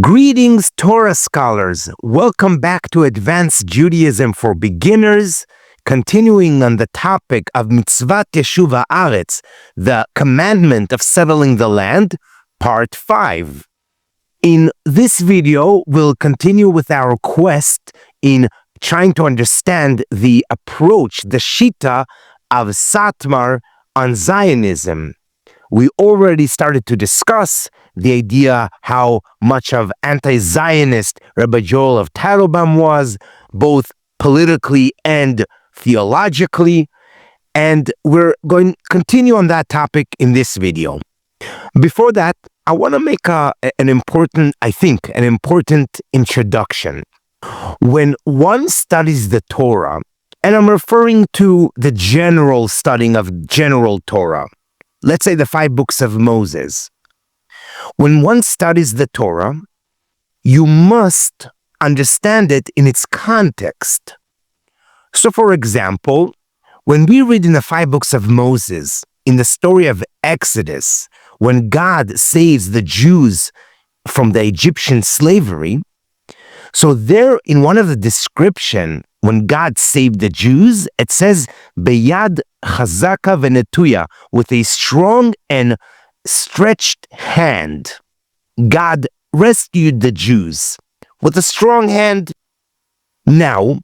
Greetings, Torah scholars. Welcome back to Advanced Judaism for Beginners, continuing on the topic of Mitzvat Yeshuv HaArets, the commandment of settling the land, Part 5. In this video, we'll continue with our quest in trying to understand the approach, the Shita of Satmar on Zionism. We already started to discuss the idea how much of anti-Zionist Rabbi Yoel Teitelbaum was, both politically and theologically, and we're going to continue on that topic in this video. Before that, I want to make an important introduction. When one studies the Torah, and I'm referring to the general studying of general Torah, let's say the 5 books of Moses. When one studies the Torah, you must understand it in its context. So, for example, when we read in the 5 books of Moses, in the story of Exodus, when God saves the Jews from the Egyptian slavery, so there in one of the description, when God saved the Jews, it says, Beyad chazaka venetuya, with a strong and stretched hand. God rescued the Jews with a strong hand. Now,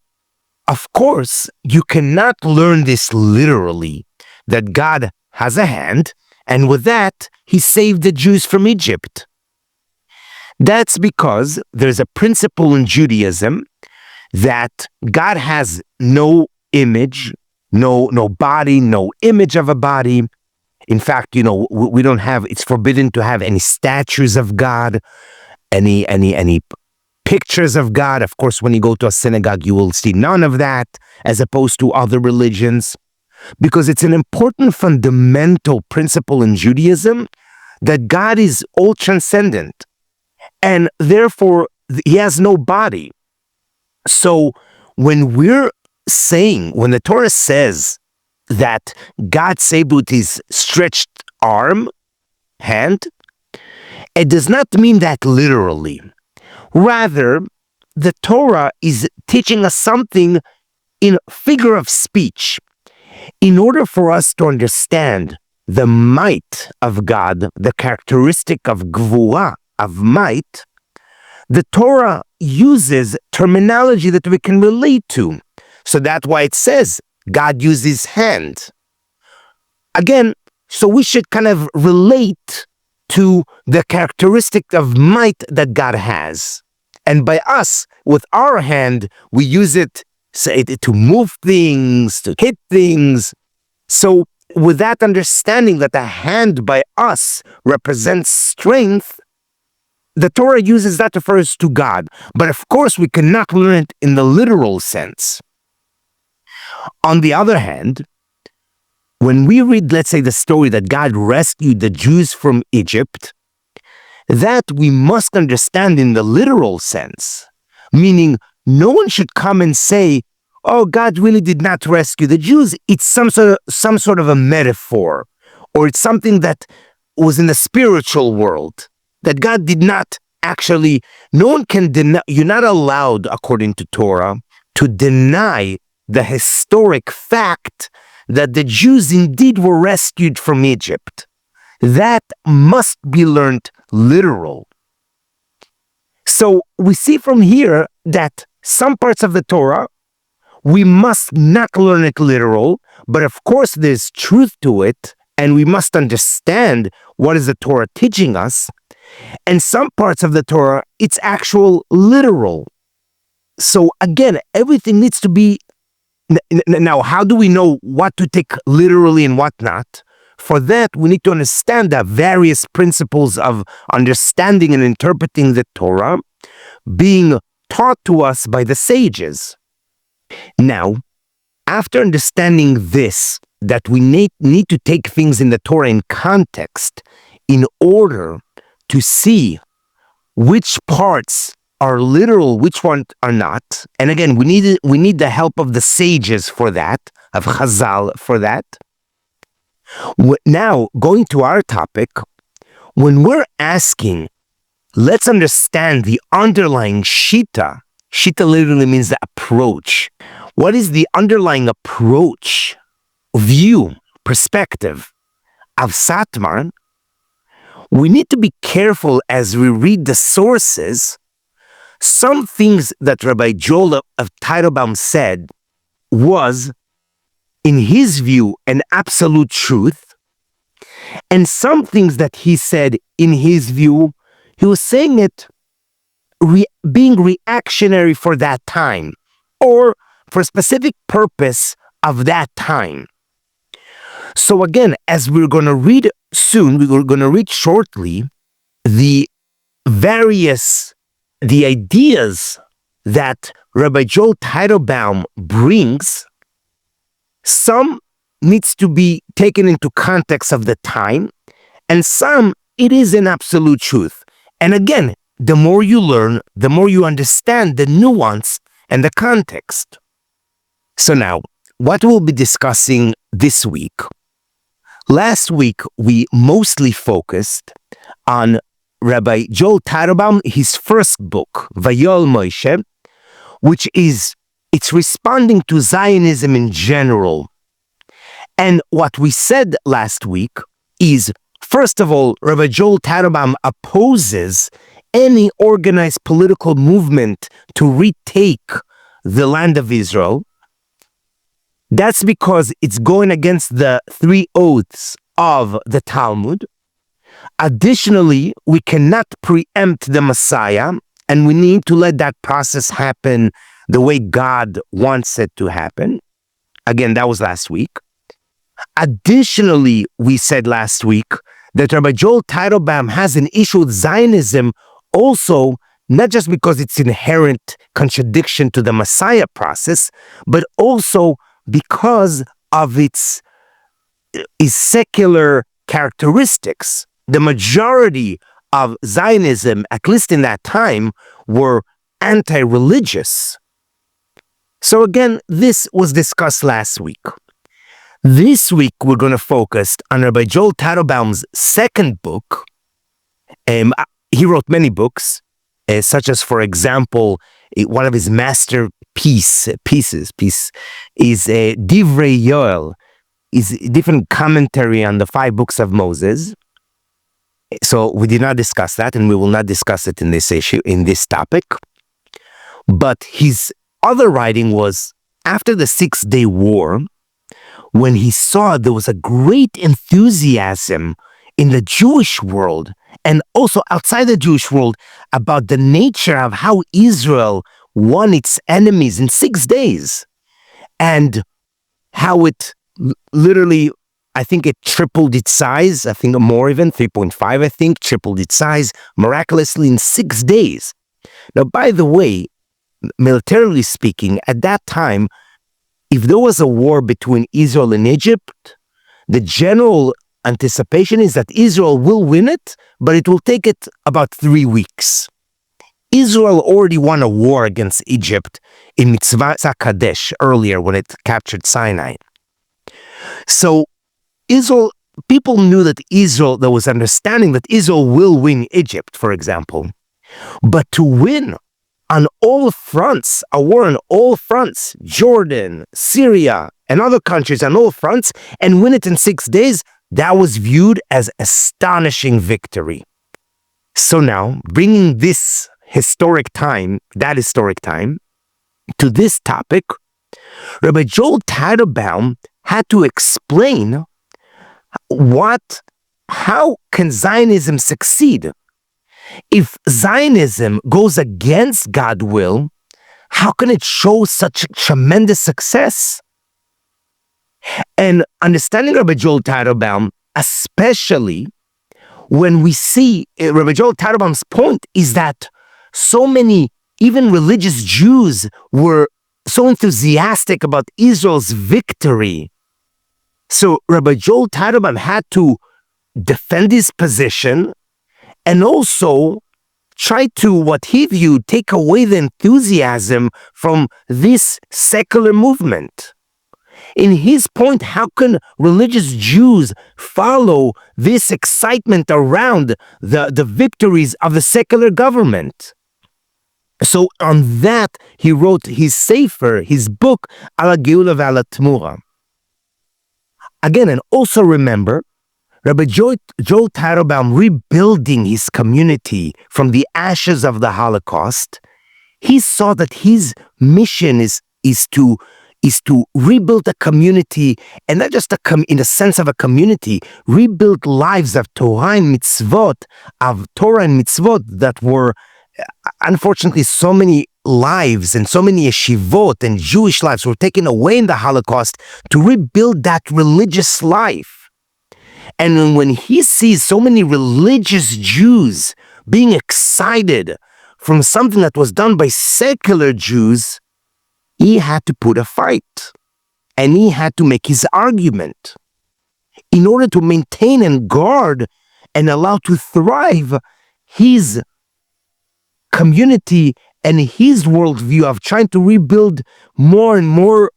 of course, you cannot learn this literally, that God has a hand, and with that, he saved the Jews from Egypt. That's because there's a principle in Judaism that God has no image, no body, no image of a body. In fact, we don't have, it's forbidden to have any statues of God, any pictures of God. Of course, when you go to a synagogue, you will see none of that, as opposed to other religions, because it's an important fundamental principle in Judaism that God is all transcendent, and therefore he has no body. So when the Torah says that God saved with his stretched hand, it does not mean that literally. Rather, the Torah is teaching us something in figure of speech. In order for us to understand the might of God, the characteristic of gvura, of might, the Torah uses terminology that we can relate to. So that's why it says God used his hand. Again, so we should kind of relate to the characteristic of might that God has. And by us, with our hand, we use it, say, to move things, to hit things. So with that understanding that the hand by us represents strength, the Torah uses that to refer us to God. But of course, we cannot learn it in the literal sense. On the other hand, when we read, let's say, the story that God rescued the Jews from Egypt, that we must understand in the literal sense, meaning no one should come and say, oh, God really did not rescue the Jews. It's some sort of a metaphor, or it's something that was in the spiritual world, that God did not actually, no one can deny, you're not allowed, according to Torah, to deny the historic fact that the Jews indeed were rescued from Egypt. That must be learned literal. So we see from here that some parts of the Torah, we must not learn it literal, but of course there's truth to it, and we must understand what is the Torah teaching us. And some parts of the Torah, it's actual literal. So again, everything needs to be. Now, how do we know what to take literally and what not? For that, we need to understand the various principles of understanding and interpreting the Torah being taught to us by the sages. Now, after understanding this, that we need to take things in the Torah in context in order to see which parts are literal, which ones are not. And again, we need the help of the sages for that, of Chazal for that. Now, going to our topic, when we're asking let's understand the underlying shita. Shita literally means the approach. What is the underlying approach, view, perspective of Satmar? We need to be careful as we read the sources. Some things that Rabbi Yoel Teitelbaum said was, in his view, an absolute truth. And some things that he said, in his view, he was saying it being reactionary for that time, or for a specific purpose of that time. So again, as we're going to read soon, we're going to read shortly, the ideas that Rabbi Yoel Teitelbaum brings, some needs to be taken into context of the time, and some, it is an absolute truth. And again, the more you learn, the more you understand the nuance and the context. So now, what we'll be discussing this week. Last week, we mostly focused on Rabbi Yoel Teitelbaum, his first book, VeAl Moshe, which is, it's responding to Zionism in general. And what we said last week is, first of all, Rabbi Yoel Teitelbaum opposes any organized political movement to retake the land of Israel. That's because it's going against the 3 oaths of the Talmud. Additionally, we cannot preempt the Messiah, and we need to let that process happen the way God wants it to happen. Again, that was last week. Additionally, we said last week that Rabbi Yoel Teitelbaum has an issue with Zionism also, not just because it's inherent contradiction to the Messiah process, but also because of its secular characteristics. The majority of Zionism, at least in that time, were anti-religious. So again, this was discussed last week. This week, we're going to focus on Rabbi Yoel Teitelbaum's second book. He wrote many books, such as, for example, one of his masterpieces is Divrei Yoel, is a different commentary on the 5 books of Moses. So we did not discuss that, and we will not discuss it in this issue, in this topic. But his other writing was after the 6-day war, when he saw there was a great enthusiasm in the Jewish world and also outside the Jewish world about the nature of how Israel won its enemies in 6 days, and how it literally, I think it tripled its size, I think more even, 3.5, I think, tripled its size miraculously in 6 days. Now, by the way, militarily speaking, at that time, if there was a war between Israel and Egypt, the general anticipation is that Israel will win it, but it will take it about 3 weeks. Israel already won a war against Egypt in Mitzvah Kadesh earlier when it captured Sinai. So people knew that there was understanding that Israel will win Egypt, for example. But to win on all fronts, a war on all fronts, Jordan, Syria, and other countries on all fronts, and win it in 6 days, that was viewed as astonishing victory. So now, bringing that historic time, to this topic, Rabbi Yoel Teitelbaum had to explain how can Zionism succeed? If Zionism goes against God's will, how can it show such tremendous success? And understanding Rabbi Yoel Teitelbaum, especially when we see Rabbi Yoel Teitelbaum's point is that so many, even religious Jews, were so enthusiastic about Israel's victory. So Rabbi Yoel Teitelbaum had to defend his position and also try to, what he viewed, take away the enthusiasm from this secular movement. In his point, how can religious Jews follow this excitement around the victories of the secular government? So on that, he wrote his sefer, his book, HaGeulah VeAl HaTemurah. Again, and also remember, Rabbi Yoel Teitelbaum rebuilding his community from the ashes of the Holocaust, he saw that his mission is to rebuild a community, and not just in the sense of a community, rebuild lives of Torah and Mitzvot, that were, unfortunately, so many lives and so many yeshivot and Jewish lives were taken away in the Holocaust, to rebuild that religious life. And when he sees so many religious Jews being excited from something that was done by secular Jews, he had to put a fight, and he had to make his argument in order to maintain and guard and allow to thrive his community and his worldview of trying to rebuild more and more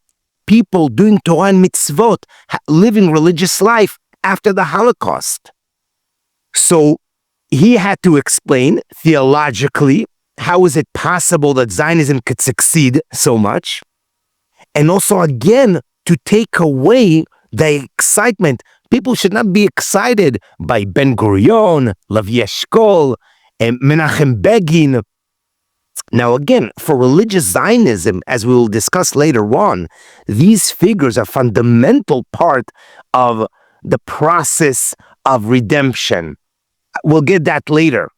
people doing Torah and Mitzvot, living religious life after the Holocaust. So he had to explain theologically, how is it possible that Zionism could succeed so much? And also, again, to take away the excitement. People should not be excited by Ben Gurion, Levi Eshkol, and Menachem Begin. Now, again, for religious Zionism, as we will discuss later on, these figures are a fundamental part of the process of redemption. We'll get that later.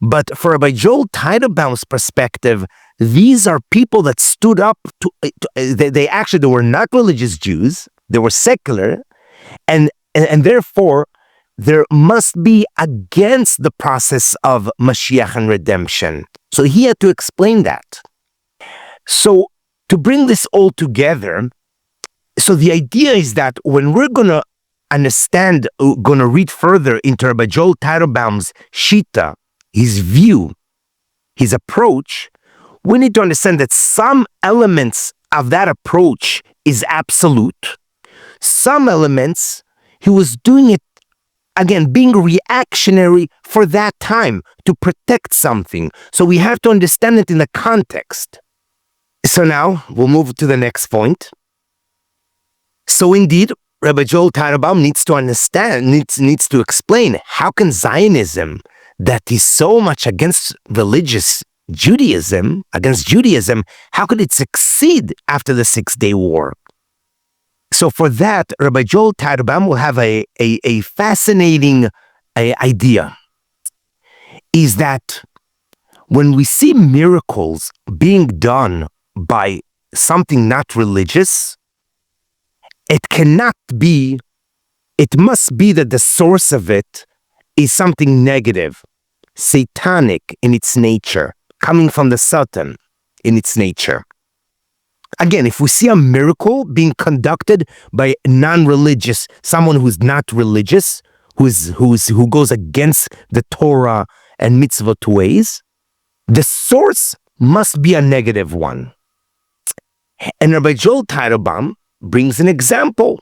But for Rabbi Yoel Teitelbaum's perspective, these are people that stood up they were not religious Jews, they were secular, and therefore there must be against the process of Mashiach and redemption. So he had to explain that. So to bring this all together, so the idea is that when we're going to read further into Rabbi Yoel Teitelbaum's Shita, his view, his approach, we need to understand that some elements of that approach is absolute. Some elements, he was doing it, again, being reactionary for that time to protect something. So we have to understand it in the context. So now we'll move to the next point. So indeed, Rabbi Yoel Teitelbaum needs to understand, needs to explain how can Zionism, that is so much against religious Judaism, how could it succeed after the 6-Day War? So for that, Rabbi Yoel Teitelbaum will have a fascinating idea, is that when we see miracles being done by something not religious, it must be that the source of it is something negative, satanic in its nature, coming from the Satan in its nature. Again, if we see a miracle being conducted by non-religious, someone who's not religious, who goes against the Torah and Mitzvot ways, the source must be a negative one. And Rabbi Yoel Teitelbaum brings an example.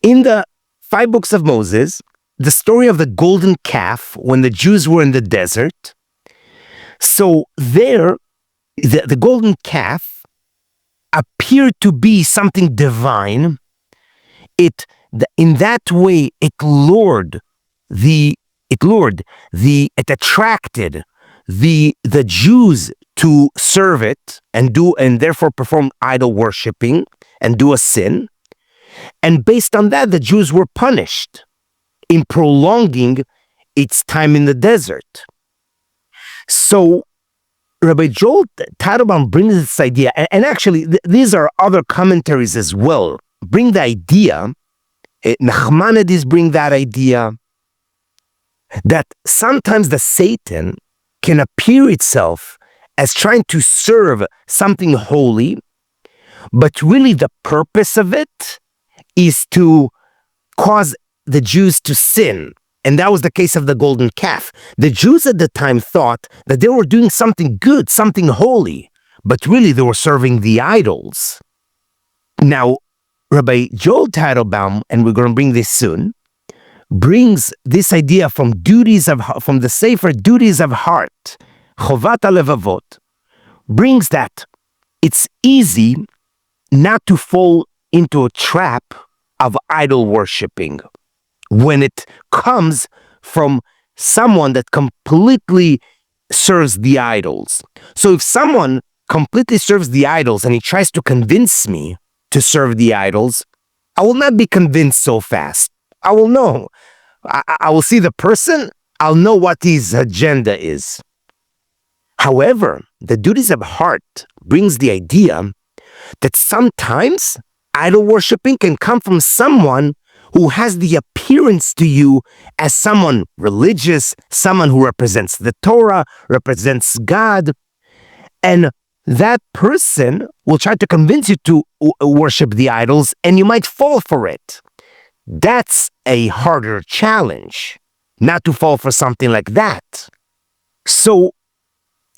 In the 5 books of Moses, the story of the golden calf when the Jews were in the desert. So there, the golden calf appeared to be something divine. In that way, it attracted the Jews to serve it and therefore perform idol worshiping and do a sin. And based on that, the Jews were punished in prolonging its time in the desert. So Rabbi Yoel Teitelbaum brings this idea, and actually these are other commentaries as well, bring the idea, Nachmanides bring that idea, that sometimes the Satan can appear itself as trying to serve something holy, but really the purpose of it is to cause the Jews to sin. And that was the case of the golden calf. The Jews at the time thought that they were doing something good, something holy, but really they were serving the idols. Now, Rabbi Yoel Teitelbaum, and we're going to bring this soon, brings this idea from the Sefer Duties of Heart, Chovat HaLevavot, brings that it's easy not to fall into a trap of idol worshiping when it comes from someone that completely serves the idols. So if someone completely serves the idols and he tries to convince me to serve the idols, I will not be convinced so fast. I will know. I will see the person. I'll know what his agenda is. However, the Duties of Heart brings the idea that sometimes idol worshiping can come from someone who has the appearance to you as someone religious, someone who represents the Torah, represents God, and that person will try to convince you to worship the idols, and you might fall for it. That's a harder challenge, not to fall for something like that. So,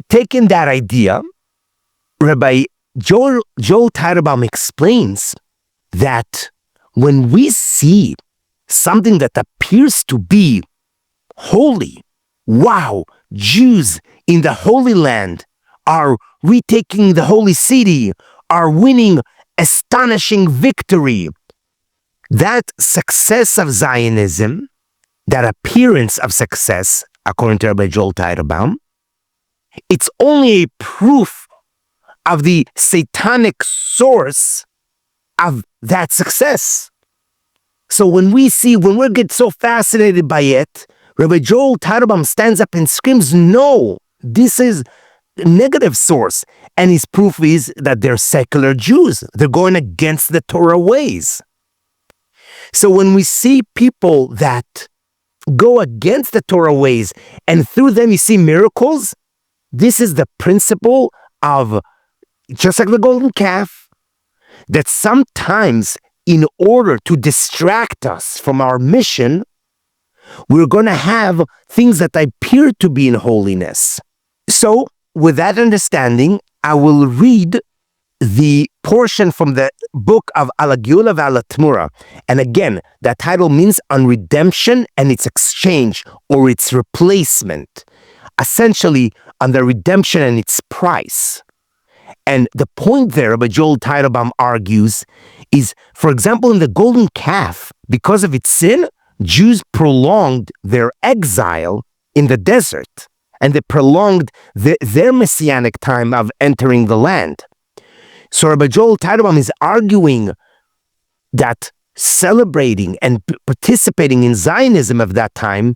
taking that idea, Rabbi Yoel Teitelbaum explains that when we see something that appears to be holy, wow, Jews in the Holy Land are retaking the holy city, are winning astonishing victory. That success of Zionism, that appearance of success, according to Rabbi Yoel Teitelbaum, it's only a proof of the satanic source of that success. So when we get so fascinated by it, Rabbi Yoel Teitelbaum stands up and screams, no, this is a negative source. And his proof is that they're secular Jews. They're going against the Torah ways. So when we see people that go against the Torah ways and through them you see miracles, this is the principle of, just like the golden calf, that sometimes in order to distract us from our mission, we're going to have things that appear to be in holiness. So, with that understanding, I will read the portion from the book of HaGeulah VeAl HaTemurah. And again, that title means on redemption and its exchange or its replacement. Essentially, on the redemption and its price. And the point there, Rabbi Yoel Teitelbaum argues, is, for example, in the golden calf, because of its sin, Jews prolonged their exile in the desert, and they prolonged their messianic time of entering the land. So Rabbi Yoel Teitelbaum is arguing that celebrating and participating in Zionism of that time,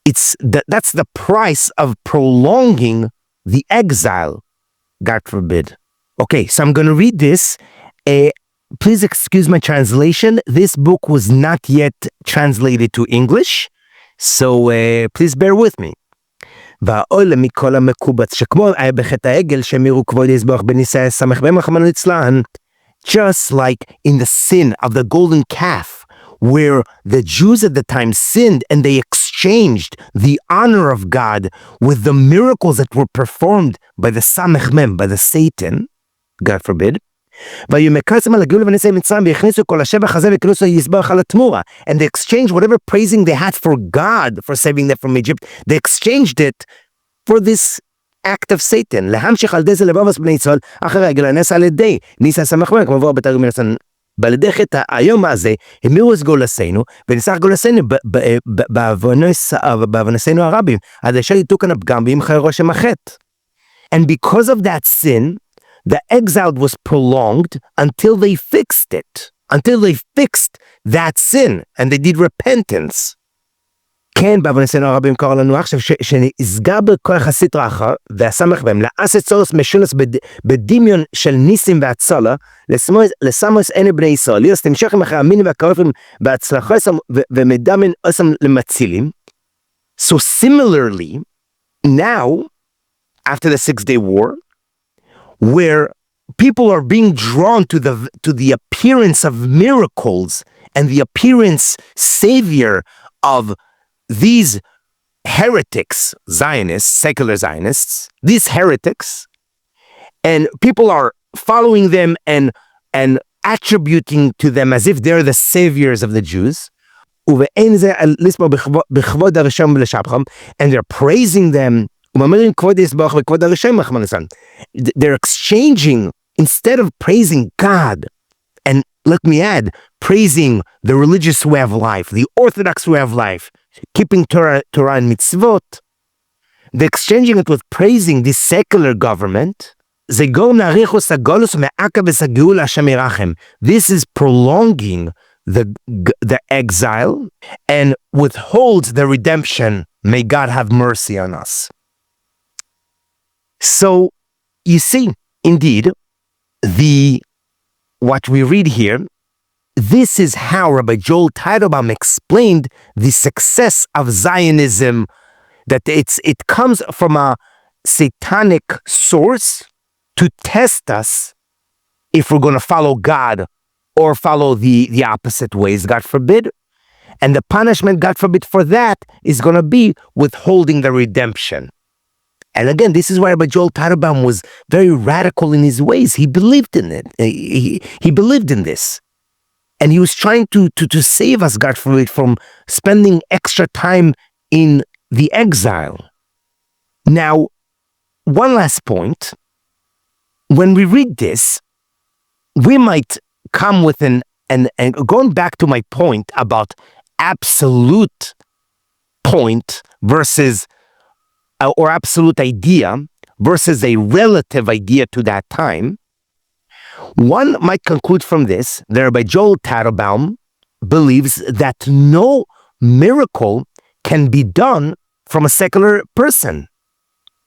that's the price of prolonging the exile, God forbid. Okay, so I'm going to read this. Please excuse my translation. This book was not yet translated to English, so please bear with me. והאוי מכל המקובץ שכמו היה בחטא העגל שמירו כבוד יזבח בניסי סמך בהם רחמנא ליצלן. Just like in the sin of the golden calf, where the Jews at the time sinned and they exchanged the honor of God with the miracles that were performed by the Samech Mem, by the Satan, God forbid. And they exchanged whatever praising they had for God for saving them from Egypt, they exchanged it for this act of Satan. ועל ידי חטא היום הזה, המירו את גאולתנו, וניסח גאולתנו בעוונותינו הרבים, עד אשר יתוקן הפגם ועם חיירו שם החטא. And because of that sin, the exile was prolonged until they fixed it, until they fixed that sin, and they did repentance. כן, בעוונותינו הרבים קורא לנו עכשיו, שנסגר בכוח הסטרא אחר, והסמך בהם, לעשות צורך משונס בדמיון של ניסים והצלה, לסמוס עיני בני ישראל, להיות תמשכים אחרי המינים והקרופים בהצלחה ומדמן אוסם למצילים. So similarly, now, after the 6-day war, where people are being drawn to the appearance of miracles and the appearance savior of these heretics, Zionists, secular Zionists, these heretics, and people are following them and attributing to them as if they're the saviors of the Jews. And they're praising them. They're exchanging, instead of praising God, and let me add, praising the religious way of life, the Orthodox way of life, keeping Torah and Mitzvot, they're exchanging it with praising this secular government. This is prolonging the exile and withholds the redemption. May God have mercy on us. So, you see, indeed, what we read here, this is how Rabbi Yoel Teitelbaum explained the success of Zionism, that it comes from a satanic source to test us if we're going to follow God or follow the opposite ways, God forbid. And the punishment, God forbid, for that is going to be withholding the redemption. And again, this is why Rabbi Yoel Teitelbaum was very radical in his ways. He believed in it. He believed in this. And he was trying to save us, God forbid, from spending extra time in the exile. Now, one last point. When we read this, we might come with and going back to my point about absolute point versus or absolute idea versus a relative idea to that time, one might conclude from this that Rabbi Yoel Teitelbaum believes that no miracle can be done from a secular person.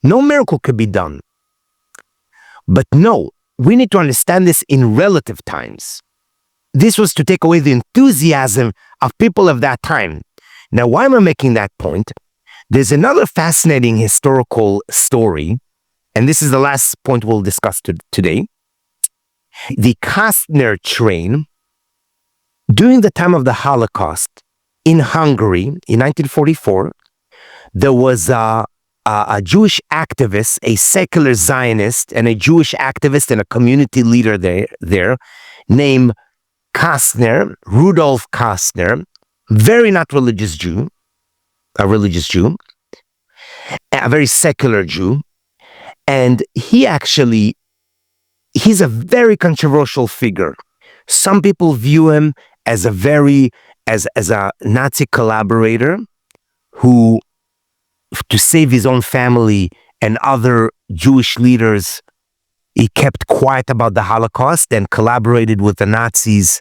No miracle could be done. But no, we need to understand this in relative times. This was to take away the enthusiasm of people of that time. Now, why am I making that point? There's another fascinating historical story, and this is the last point we'll discuss today. The Kastner Train, during the time of the Holocaust in Hungary in 1944, there was a Jewish activist, a secular Zionist, and a Jewish activist and a community leader there named Kastner, Rudolf Kastner, very not religious Jew, a very secular Jew. And he's a very controversial figure. Some people view him as a Nazi collaborator who, to save his own family and other Jewish leaders, he kept quiet about the Holocaust and collaborated with the Nazis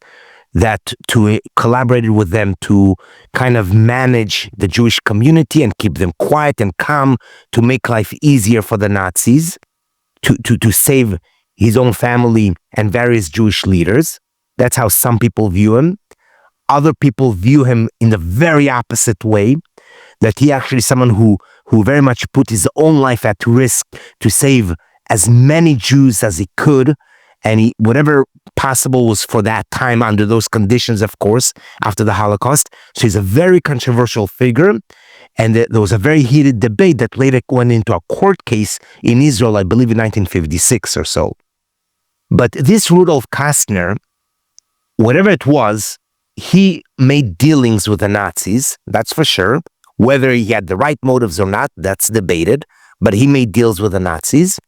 collaborated with them to kind of manage the Jewish community and keep them quiet and calm to make life easier for the Nazis, to save his own family and various Jewish leaders. That's how some people view him. Other people view him in the very opposite way, that he actually is someone who very much put his own life at risk to save as many Jews as he could, and whatever possible was for that time under those conditions, of course, after the Holocaust. So he's a very controversial figure, and there was a very heated debate that later went into a court case in Israel, I believe in 1956 or so. But this Rudolf Kastner, whatever it was, he made dealings with the Nazis, that's for sure. Whether he had the right motives or not, that's debated, but he made deals with the Nazis.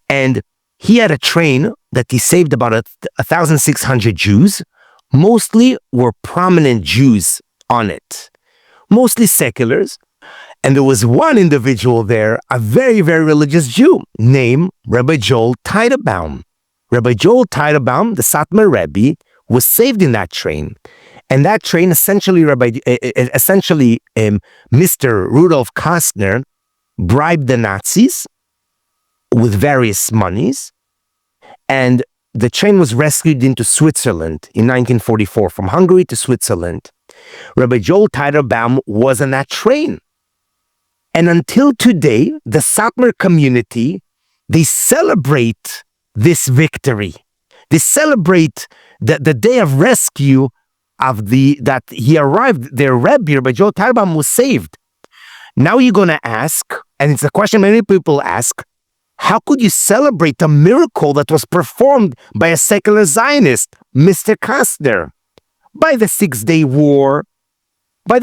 And he had a train that he saved about 1,600 Jews. Mostly were prominent Jews on it, mostly seculars. And there was one individual there, a very, very religious Jew, named Rabbi Yoel Teitelbaum. Rabbi Yoel Teitelbaum, the Satmar Rebbe, was saved in that train. And that train, essentially, Mr. Rudolf Kastner bribed the Nazis with various monies, and the train was rescued into Switzerland in 1944, from Hungary to Switzerland. Rabbi Yoel Teitelbaum was on that train. And until today, the Satmar community, they celebrate this victory. They celebrate the day of rescue that he arrived, their Rebbe, Rabbi Yoel Teitelbaum, was saved. Now you're going to ask, and it's a question many people ask, how could you celebrate a miracle that was performed by a secular Zionist, Mr. Kastner? By the Six-Day War, Rabbi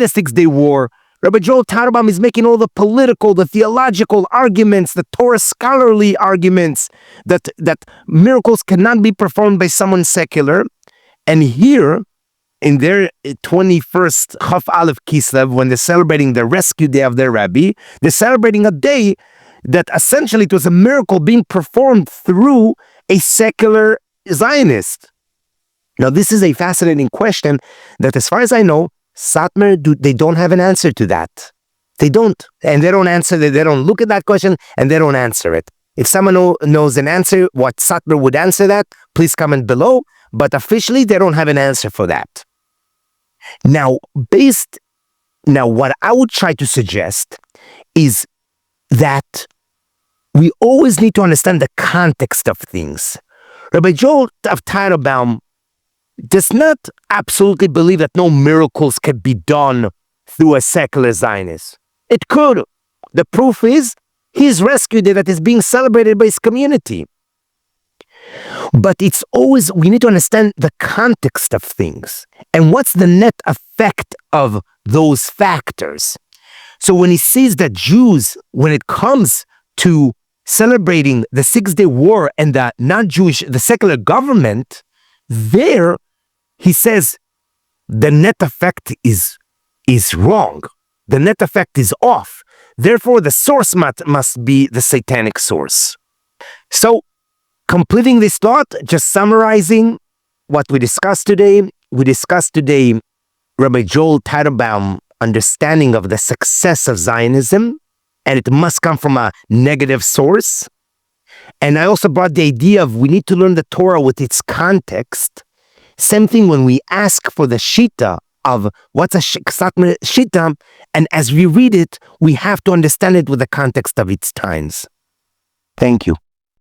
Yoel Teitelbaum is making all the political, the theological arguments, the Torah scholarly arguments that miracles cannot be performed by someone secular. And here, in their 21st Chaf Aleph Kislev, when they're celebrating the rescue day of their Rabbi, they're celebrating a day that essentially it was a miracle being performed through a secular Zionist. Now, this is a fascinating question that, as far as I know, Satmar, they don't have an answer to that. They don't. And they don't answer it. They don't look at that question and they don't answer it. If someone knows an answer, what Satmar would answer that, please comment below. But officially, they don't have an answer for that. Now, what I would try to suggest is that we always need to understand the context of things. Rabbi Yoel Teitelbaum does not absolutely believe that no miracles can be done through a secular Zionist. It could. The proof is his rescue day that is being celebrated by his community. But it's always, we need to understand the context of things and what's the net effect of those factors. So when he sees that Jews, when it comes to celebrating the Six-Day War and the non-Jewish, the secular government, there he says the net effect is wrong. The net effect is off. Therefore, the source must be the satanic source. So, completing this thought, just summarizing what we discussed today. We discussed today Rabbi Yoel Teitelbaum's understanding of the success of Zionism, and it must come from a negative source. And I also brought the idea of we need to learn the Torah with its context. Same thing when we ask for the Shita of what's a Satmar Shita, and as we read it, we have to understand it with the context of its times. Thank you.